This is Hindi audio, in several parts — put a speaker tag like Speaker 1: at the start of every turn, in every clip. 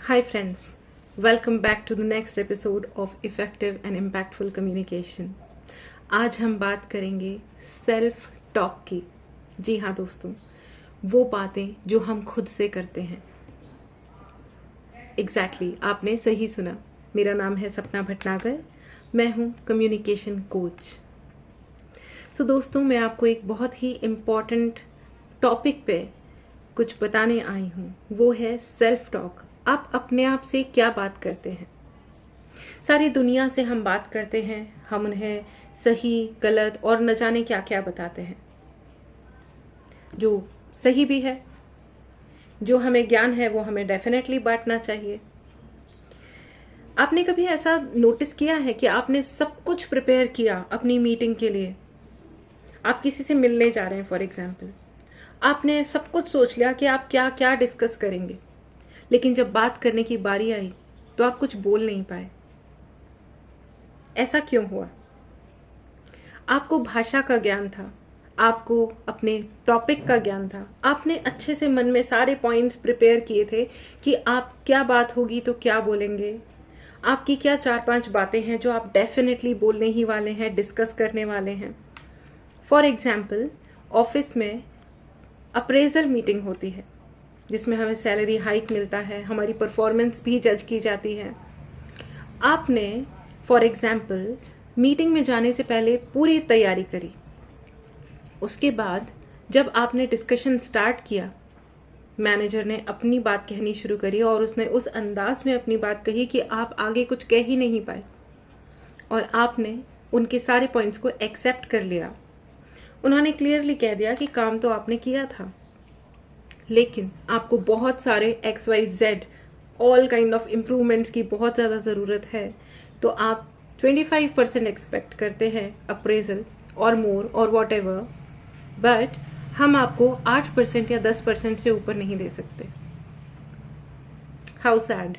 Speaker 1: Hi friends, welcome back to the next episode of Effective and Impactful Communication. आज हम बात करेंगे सेल्फ टॉक की। जी हाँ दोस्तों, वो बातें जो हम खुद से करते हैं। एग्जैक्टली, आपने सही सुना। मेरा नाम है सपना भटनागर, मैं हूँ कम्युनिकेशन कोच। सो दोस्तों, मैं आपको एक बहुत ही इम्पॉर्टेंट टॉपिक पे कुछ बताने आई हूँ। वो है सेल्फ टॉक। आप अपने आप से क्या बात करते हैं? सारी दुनिया से हम बात करते हैं, हम उन्हें सही गलत और न जाने क्या क्या बताते हैं, जो सही भी है। जो हमें ज्ञान है वो हमें डेफिनेटली बांटना चाहिए। आपने कभी ऐसा नोटिस किया है कि आपने सब कुछ प्रिपेयर किया अपनी मीटिंग के लिए? आप किसी से मिलने जा रहे हैं फॉर एग्जाम्पल, आपने सब कुछ सोच लिया कि आप क्या क्या डिस्कस करेंगे, लेकिन जब बात करने की बारी आई तो आप कुछ बोल नहीं पाए। ऐसा क्यों हुआ? आपको भाषा का ज्ञान था, आपको अपने टॉपिक का ज्ञान था, आपने अच्छे से मन में सारे पॉइंट्स प्रिपेयर किए थे कि आप क्या बात होगी तो क्या बोलेंगे, आपकी क्या 4-5 बातें हैं जो आप डेफिनेटली बोलने ही वाले हैं, डिस्कस करने वाले हैं। फॉर एग्जाम्पल, ऑफिस में अप्रेजल मीटिंग होती है जिसमें हमें सैलरी हाइक मिलता है, हमारी परफॉर्मेंस भी जज की जाती है। आपने फॉर एग्जाम्पल मीटिंग में जाने से पहले पूरी तैयारी करी। उसके बाद जब आपने डिस्कशन स्टार्ट किया, मैनेजर ने अपनी बात कहनी शुरू करी और उसने उस अंदाज में अपनी बात कही कि आप आगे कुछ कह ही नहीं पाए, और आपने उनके सारे पॉइंट्स को एक्सेप्ट कर लिया। उन्होंने क्लियरली कह दिया कि काम तो आपने किया था, लेकिन आपको बहुत सारे XYZ all kind of improvements की बहुत ज़्यादा ज़रूरत है। तो आप 25% एक्सपेक्ट करते हैं अप्रेजल और मोर और वॉट एवर, बट हम आपको 8% या 10% से ऊपर नहीं दे सकते। How sad.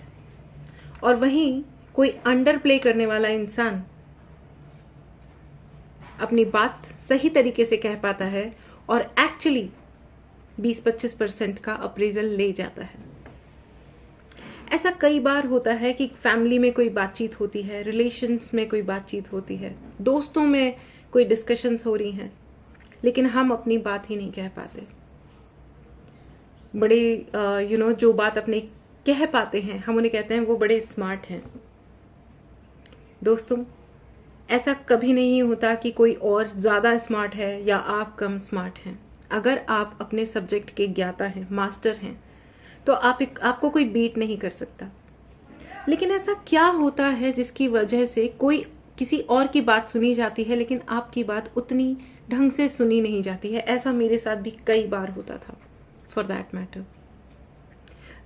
Speaker 1: और वहीं कोई अंडर प्ले करने वाला इंसान अपनी बात सही तरीके से कह पाता है और एक्चुअली 20-25% का अप्रेजल ले जाता है। ऐसा कई बार होता है कि फैमिली में कोई बातचीत होती है, रिलेशंस में कोई बातचीत होती है, दोस्तों में कोई डिस्कशंस हो रही हैं, लेकिन हम अपनी बात ही नहीं कह पाते। बड़े जो बात अपने कह पाते हैं, हम उन्हें कहते हैं वो बड़े स्मार्ट हैं। दोस्तों, ऐसा कभी नहीं होता कि कोई और ज़्यादा स्मार्ट है या आप कम स्मार्ट हैं। अगर आप अपने सब्जेक्ट के ज्ञाता हैं, मास्टर हैं, तो आपको कोई बीट नहीं कर सकता। लेकिन ऐसा क्या होता है जिसकी वजह से कोई किसी और की बात सुनी जाती है लेकिन आपकी बात उतनी ढंग से सुनी नहीं जाती है? ऐसा मेरे साथ भी कई बार होता था। फॉर दैट मैटर,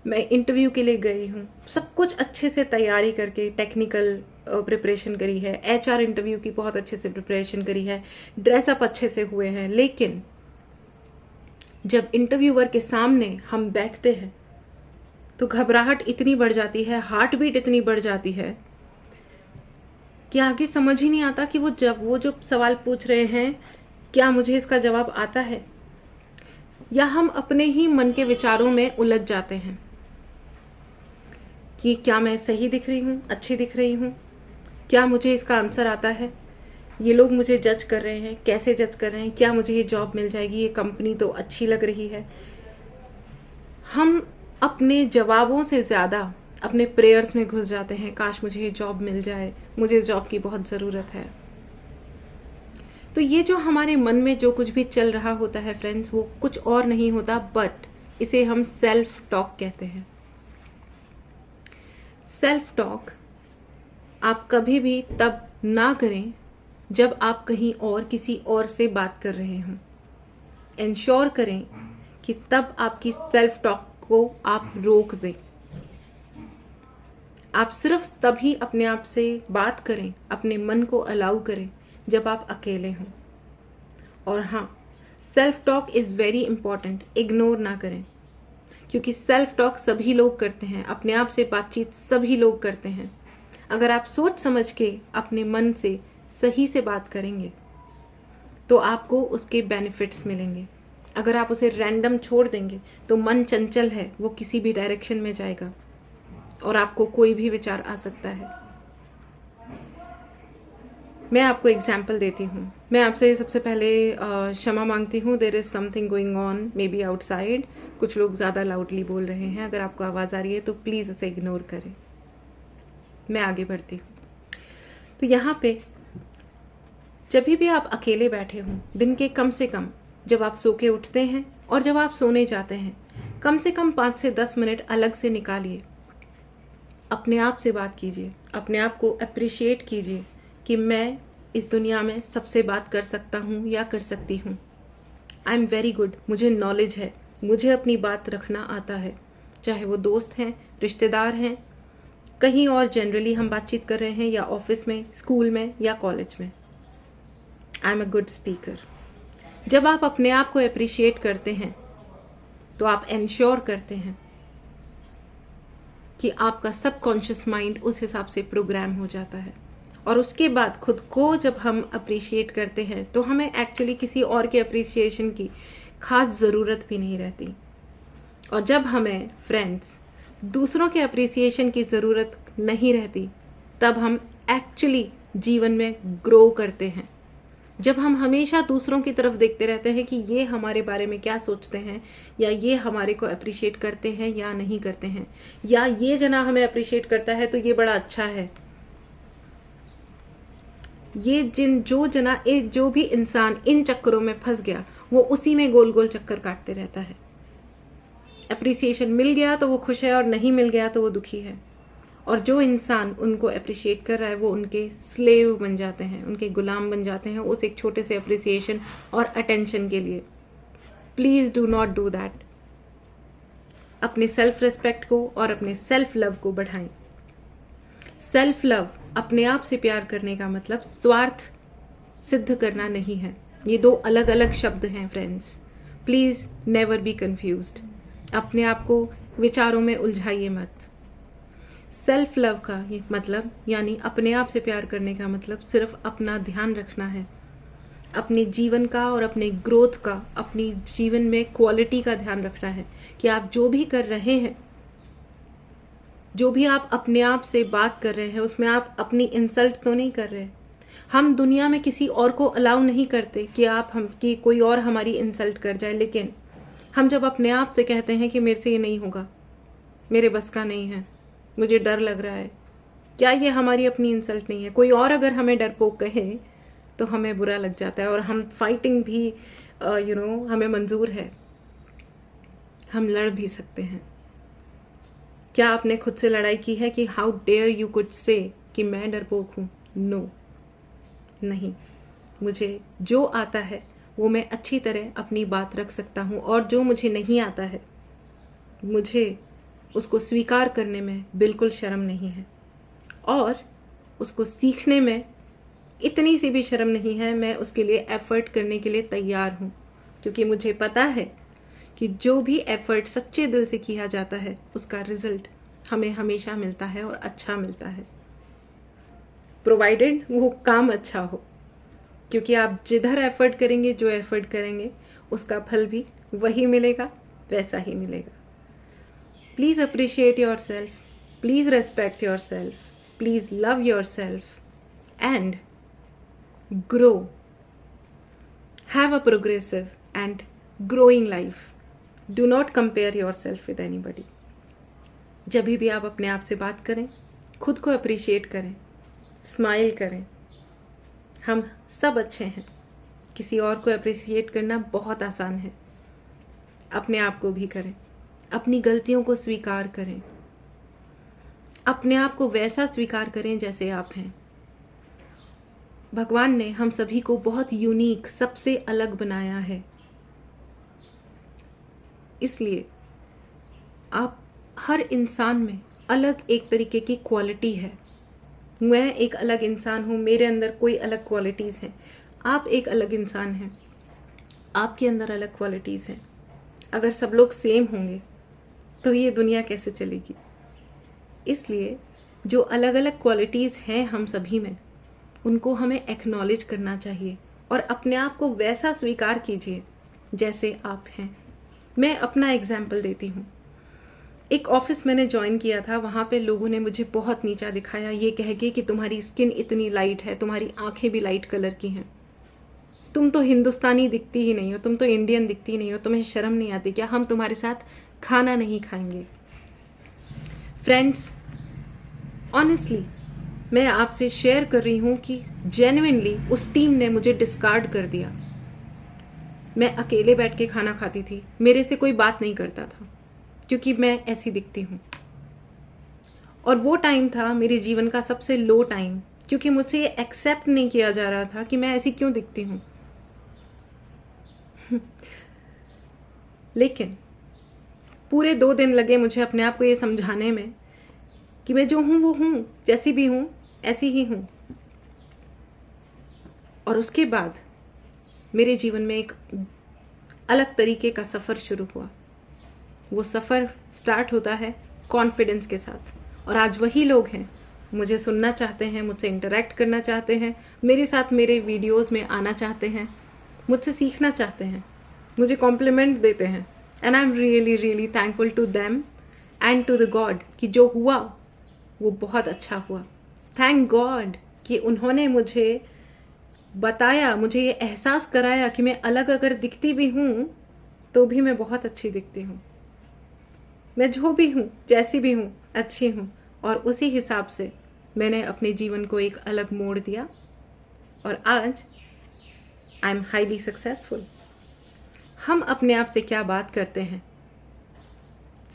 Speaker 1: मैं इंटरव्यू के लिए गई हूँ, सब कुछ अच्छे से तैयारी करके, टेक्निकल प्रिपरेशन करी है, HR इंटरव्यू की बहुत अच्छे से प्रिपरेशन करी है, ड्रेसअप अच्छे से हुए हैं, लेकिन जब इंटरव्यूअर के सामने हम बैठते हैं तो घबराहट इतनी बढ़ जाती है, हार्ट बीट इतनी बढ़ जाती है कि आगे समझ ही नहीं आता कि वो जो सवाल पूछ रहे हैं, क्या मुझे इसका जवाब आता है, या हम अपने ही मन के विचारों में उलझ जाते हैं कि क्या मैं सही दिख रही हूँ, अच्छी दिख रही हूँ, क्या मुझे इसका आंसर आता है, ये लोग मुझे जज कर रहे हैं, कैसे जज कर रहे हैं, क्या मुझे ये जॉब मिल जाएगी, ये कंपनी तो अच्छी लग रही है। हम अपने जवाबों से ज़्यादा अपने प्रेयर्स में घुस जाते हैं, काश मुझे ये जॉब मिल जाए, मुझे जॉब की बहुत ज़रूरत है। तो ये जो हमारे मन में जो कुछ भी चल रहा होता है फ्रेंड्स, वो कुछ और नहीं होता, बट इसे हम सेल्फ टॉक कहते हैं। सेल्फ टॉक आप कभी भी तब ना करें जब आप कहीं और किसी और से बात कर रहे हों। इंश्योर करें कि तब आपकी सेल्फ टॉक को आप रोक दें। आप सिर्फ तभी अपने आप से बात करें, अपने मन को अलाउ करें जब आप अकेले हों। और हाँ, self talk is very important, ignore ना करें, क्योंकि सेल्फ टॉक सभी लोग करते हैं, अपने आप से बातचीत सभी लोग करते हैं। अगर आप सोच समझ के अपने मन से सही से बात करेंगे तो आपको उसके बेनिफिट्स मिलेंगे। अगर आप उसे रैंडम छोड़ देंगे तो मन चंचल है, वो किसी भी डायरेक्शन में जाएगा और आपको कोई भी विचार आ सकता है। मैं आपको एग्जाम्पल देती हूँ। मैं आपसे सबसे पहले क्षमा मांगती हूँ। There is something going on maybe outside. कुछ लोग ज़्यादा लाउडली बोल रहे हैं। अगर आपको आवाज़ आ रही है तो प्लीज़ उसे इग्नोर करें। मैं आगे बढ़ती हूँ। तो यहाँ पे जब भी आप अकेले बैठे हों, दिन के कम से कम जब आप सो के उठते हैं और जब आप सोने जाते हैं, कम से कम 5 से 10 मिनट अलग से निकालिए। अपने आप से बात कीजिए, अपने आप को अप्रिशिएट कीजिए कि मैं इस दुनिया में सबसे बात कर सकता हूँ या कर सकती हूँ। आई एम वेरी गुड, मुझे नॉलेज है, मुझे अपनी बात रखना आता है, चाहे वो दोस्त हैं, रिश्तेदार हैं, कहीं और जनरली हम बातचीत कर रहे हैं, या ऑफिस में, स्कूल में या कॉलेज में। I am a good speaker. जब आप अपने आप को अप्रिशिएट करते हैं तो आप एंश्योर करते हैं कि आपका सबकॉन्शियस माइंड उस हिसाब से प्रोग्राम हो जाता है। और उसके बाद खुद को जब हम अप्रिशिएट करते हैं तो हमें एक्चुअली किसी और के अप्रिसिएशन की खास ज़रूरत भी नहीं रहती। और जब हमें फ्रेंड्स दूसरों के अप्रिसिएशन की ज़रूरत नहीं रहती, तब हम एक्चुअली जीवन में ग्रो करते हैं। जब हम हमेशा दूसरों की तरफ देखते रहते हैं कि ये हमारे बारे में क्या सोचते हैं, या ये हमारे को अप्रिशिएट करते हैं या नहीं करते हैं, या ये जना हमें अप्रिशिएट करता है तो ये बड़ा अच्छा है, ये जो भी इंसान इन चक्करों में फंस गया वो उसी में गोल गोल चक्कर काटते रहता है। अप्रिसिएशन मिल गया तो वो खुश है और नहीं मिल गया तो वो दुखी है। और जो इंसान उनको अप्रिशिएट कर रहा है वो उनके स्लेव बन जाते हैं, उनके गुलाम बन जाते हैं उस एक छोटे से अप्रिसिएशन और अटेंशन के लिए। Please do not do that. अपने सेल्फ रिस्पेक्ट को और अपने सेल्फ लव को बढ़ाएं। सेल्फ लव, अपने आप से प्यार करने का मतलब स्वार्थ सिद्ध करना नहीं है। ये दो अलग अलग शब्द हैं friends. Please never be confused. अपने आप को विचारों में उलझाइए मत। सेल्फ लव का ये मतलब, यानी अपने आप से प्यार करने का मतलब सिर्फ अपना ध्यान रखना है, अपने जीवन का और अपने ग्रोथ का, अपनी जीवन में क्वालिटी का ध्यान रखना है कि आप जो भी कर रहे हैं, जो भी आप अपने आप से बात कर रहे हैं, उसमें आप अपनी इंसल्ट तो नहीं कर रहे। हम दुनिया में किसी और को अलाउ नहीं करते कि कोई और हमारी इंसल्ट कर जाए, लेकिन हम जब अपने आप से कहते हैं कि मेरे से ये नहीं होगा, मेरे बस का नहीं है, मुझे डर लग रहा है, क्या ये हमारी अपनी इंसल्ट नहीं है? कोई और अगर हमें डरपोक कहे तो हमें बुरा लग जाता है और हम फाइटिंग भी हमें मंजूर है, हम लड़ भी सकते हैं। क्या आपने खुद से लड़ाई की है कि how dare you could say कि मैं डरपोक हूं? नो, नहीं। मुझे जो आता है वो मैं अच्छी तरह अपनी बात रख सकता हूं, और जो मुझे नहीं आता है मुझे उसको स्वीकार करने में बिल्कुल शर्म नहीं है, और उसको सीखने में इतनी सी भी शर्म नहीं है। मैं उसके लिए एफर्ट करने के लिए तैयार हूं, क्योंकि मुझे पता है कि जो भी एफर्ट सच्चे दिल से किया जाता है उसका रिजल्ट हमें हमेशा मिलता है और अच्छा मिलता है, प्रोवाइडेड वो काम अच्छा हो। क्योंकि आप जिधर एफर्ट करेंगे, जो एफर्ट करेंगे, उसका फल भी वही मिलेगा, वैसा ही मिलेगा। Please appreciate your self, please respect your self, please love your self and grow. Have a progressive and growing life. Do not compare your self with anybody. जब भी आप अपने आप से बात करें, खुद को अप्रिशिएट करें, स्माइल करें। हम सब अच्छे हैं। किसी और को अप्रिशिएट करना बहुत आसान है। अपने आप को भी करें, अपनी गलतियों को स्वीकार करें, अपने आप को वैसा स्वीकार करें जैसे आप हैं। भगवान ने हम सभी को बहुत यूनिक, सबसे अलग बनाया है, इसलिए आप हर इंसान में अलग एक तरीके की क्वालिटी है। मैं एक अलग इंसान हूँ, मेरे अंदर कोई अलग क्वालिटीज़ हैं। आप एक अलग इंसान हैं, आपके अंदर अलग क्वालिटीज़ हैं। अगर सब लोग सेम होंगे तो ये दुनिया कैसे चलेगी? इसलिए जो अलग अलग क्वालिटीज़ हैं हम सभी में, उनको हमें एक्नॉलेज करना चाहिए और अपने आप को वैसा स्वीकार कीजिए जैसे आप हैं। मैं अपना एग्जाम्पल देती हूँ। एक ऑफिस मैंने ज्वाइन किया था, वहाँ पे लोगों ने मुझे बहुत नीचा दिखाया, ये कह के कि तुम्हारी स्किन इतनी लाइट है, तुम्हारी आंखें भी लाइट कलर की हैं, तुम तो हिंदुस्तानी दिखती ही नहीं हो, तुम तो इंडियन दिखती नहीं हो, तुम्हें शर्म नहीं आती क्या, हम तुम्हारे साथ खाना नहीं खाएंगे। फ्रेंड्स, ऑनेस्टली मैं आपसे शेयर कर रही हूँ कि जेन्युइनली उस टीम ने मुझे डिस्कार्ड कर दिया। मैं अकेले बैठ के खाना खाती थी, मेरे से कोई बात नहीं करता था क्योंकि मैं ऐसी दिखती हूँ। और वो टाइम था मेरे जीवन का सबसे लो टाइम, क्योंकि मुझसे ये एक्सेप्ट नहीं किया जा रहा था कि मैं ऐसी क्यों दिखती हूँ। लेकिन पूरे 2 दिन लगे मुझे अपने आप को ये समझाने में कि मैं जो हूं वो हूं, जैसी भी हूं ऐसी ही हूं। और उसके बाद मेरे जीवन में एक अलग तरीके का सफ़र शुरू हुआ। वो सफ़र स्टार्ट होता है कॉन्फिडेंस के साथ, और आज वही लोग हैं मुझे सुनना चाहते हैं, मुझसे इंटरेक्ट करना चाहते हैं, मेरे साथ मेरे वीडियोस में आना चाहते हैं, मुझसे सीखना चाहते हैं, मुझे कॉम्प्लीमेंट देते हैं। And I am really really thankful to them and to the God कि जो हुआ वो बहुत अच्छा हुआ। थैंक गॉड कि उन्होंने मुझे बताया, मुझे ये एहसास कराया कि मैं अलग अगर दिखती भी हूँ तो भी मैं बहुत अच्छी दिखती हूँ। मैं जो भी हूँ, जैसी भी हूँ, अच्छी हूँ। और उसी हिसाब से मैंने अपने जीवन को एक अलग मोड़ दिया और आज आई एम हाईली सक्सेसफुल। हम अपने आप से क्या बात करते हैं,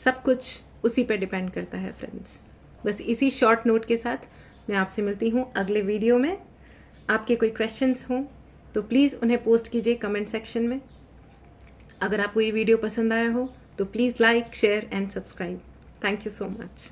Speaker 1: सब कुछ उसी पे डिपेंड करता है फ्रेंड्स। बस इसी शॉर्ट नोट के साथ मैं आपसे मिलती हूँ अगले वीडियो में। आपके कोई क्वेश्चंस हों तो प्लीज़ उन्हें पोस्ट कीजिए कमेंट सेक्शन में। अगर आपको ये वीडियो पसंद आया हो तो please like, share and subscribe. Thank you so much.